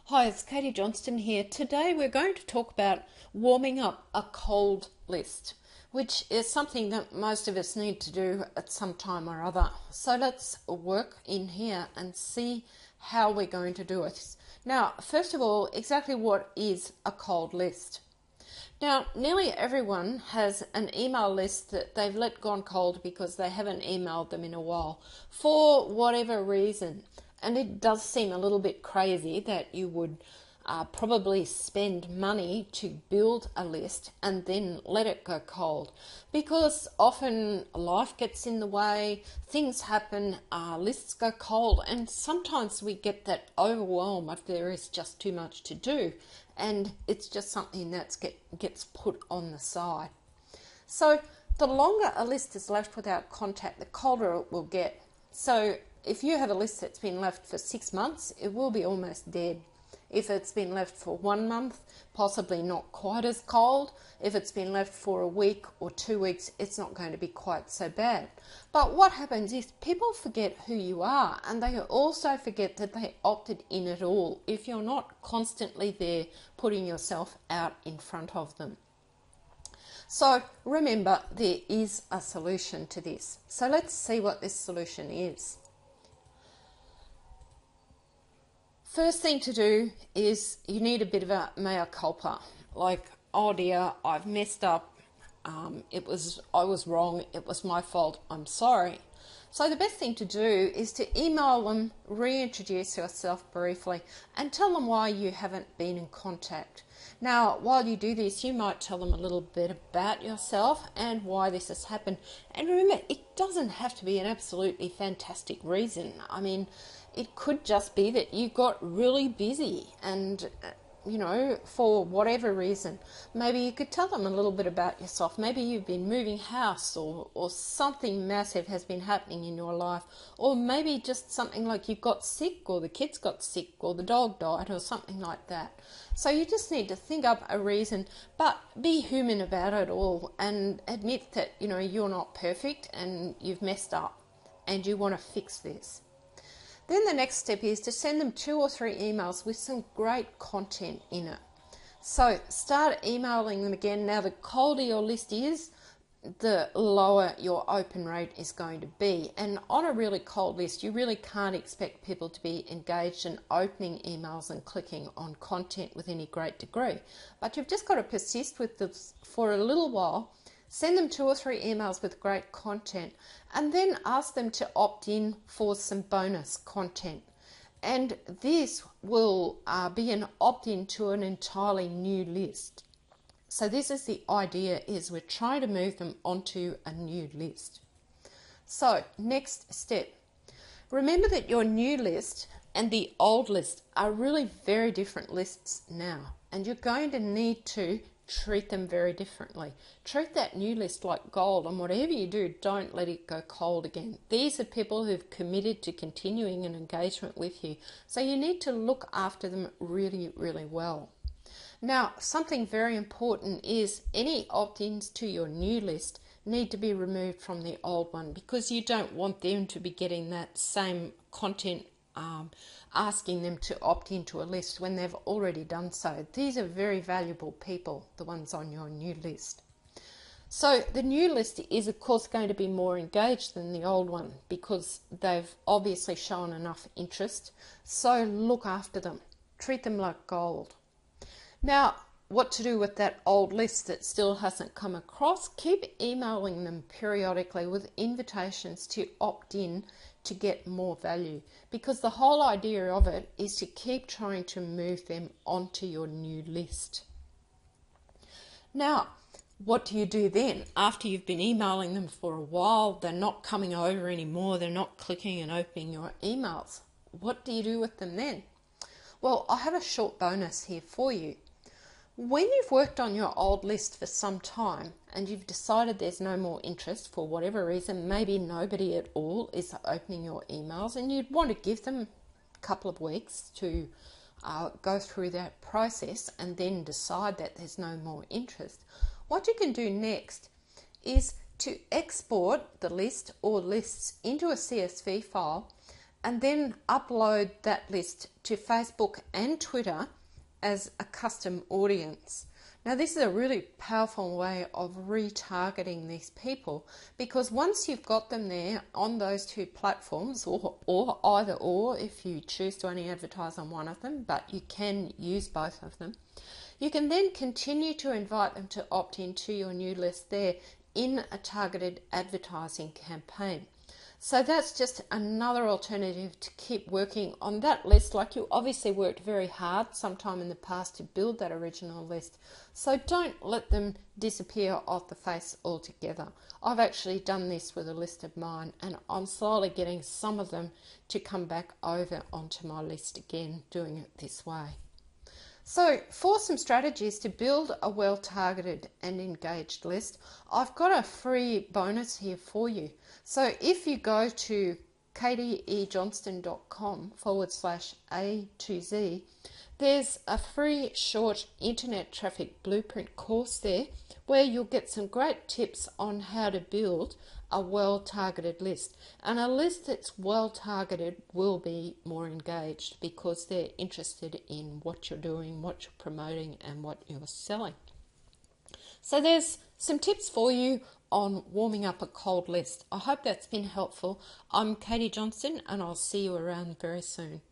Hi, it's Katie Johnston here. Today we're going to talk about warming up a cold list, which is something that most of us need to do at some time or other. So let's work in here and see how we're going to do it. Now, first of all, exactly what is a cold list? Now, nearly everyone has an email list that they've let gone cold because they haven't emailed them in a while for whatever reason. And it does seem a little bit crazy that you would probably spend money to build a list and then let it go cold, because often life gets in the way, things happen, lists go cold, and sometimes we get that overwhelm if there is just too much to do, and it's just something that gets put on the side. So the longer a list is left without contact, the colder it will get. So if you have a list that's been left for 6 months, it will be almost dead. If it's been left for 1 month, possibly not quite as cold. If it's been left for a week or 2 weeks, it's not going to be quite so bad. But what happens is people forget who you are, and they also forget that they opted in at all if you're not constantly there putting yourself out in front of them. So remember, there is a solution to this. So let's see what this solution is. First thing to do is you need a bit of a mea culpa, like, oh dear, I've messed up, I was wrong, it was my fault, I'm sorry. So the best thing to do is to email them, reintroduce yourself briefly, and tell them why you haven't been in contact. Now, while you do this, you might tell them a little bit about yourself and why this has happened. And remember, it doesn't have to be an absolutely fantastic reason. I mean, it could just be that you got really busy and, for whatever reason. Maybe you could tell them a little bit about yourself. Maybe you've been moving house, or something massive has been happening in your life. Or maybe just something like you got sick, or the kids got sick, or the dog died, or something like that. So you just need to think up a reason, but be human about it all and admit that, you're not perfect and you've messed up and you want to fix this. Then the next step is to send them 2 or 3 emails with some great content in it. So start emailing them again. Now, the colder your list is, the lower your open rate is going to be. And on a really cold list, you really can't expect people to be engaged in opening emails and clicking on content with any great degree. But you've just got to persist with this for a little while. Send them 2 or 3 emails with great content, and then ask them to opt in for some bonus content. And this will be an opt-in to an entirely new list. So this is the idea, is we're trying to move them onto a new list. So next step, remember that your new list and the old list are really very different lists now, and you're going to need to treat them very differently. Treat that new list like gold, and whatever you do, don't let it go cold again. These are people who've committed to continuing an engagement with you, so you need to look after them really, really well. Now, something very important is any opt-ins to your new list need to be removed from the old one, because you don't want them to be getting that same content asking them to opt into a list when they've already done so. These are very valuable people, the ones on your new list. So the new list is, of course, going to be more engaged than the old one because they've obviously shown enough interest. So look after them. Treat them like gold. Now, what to do with that old list that still hasn't come across? Keep emailing them periodically with invitations to opt in to get more value, because the whole idea of it is to keep trying to move them onto your new list. Now, what do you do then? After you've been emailing them for a while, they're not coming over anymore, they're not clicking and opening your emails. What do you do with them then? Well, I have a short bonus here for you. When you've worked on your old list for some time and you've decided there's no more interest for whatever reason, maybe nobody at all is opening your emails, and you'd want to give them a couple of weeks to go through that process and then decide that there's no more interest, what you can do next is to export the list or lists into a CSV file and then upload that list to Facebook and Twitter as a custom audience. Now, this is a really powerful way of retargeting these people, because once you've got them there on those two platforms, or either or, if you choose to only advertise on one of them, but you can use both of them, you can then continue to invite them to opt into your new list there in a targeted advertising campaign. So that's just another alternative to keep working on that list. Like, you obviously worked very hard sometime in the past to build that original list. So don't let them disappear off the face altogether. I've actually done this with a list of mine, and I'm slowly getting some of them to come back over onto my list again, doing it this way. So for some strategies to build a well-targeted and engaged list, I've got a free bonus here for you. So if you go to katiejohnston.com/A2Z, there's a free short internet traffic blueprint course there where you'll get some great tips on how to build a well-targeted list. And a list that's well-targeted will be more engaged because they're interested in what you're doing, what you're promoting, and what you're selling. So there's some tips for you on warming up a cold list. I hope that's been helpful. I'm Katie Johnston, and I'll see you around very soon.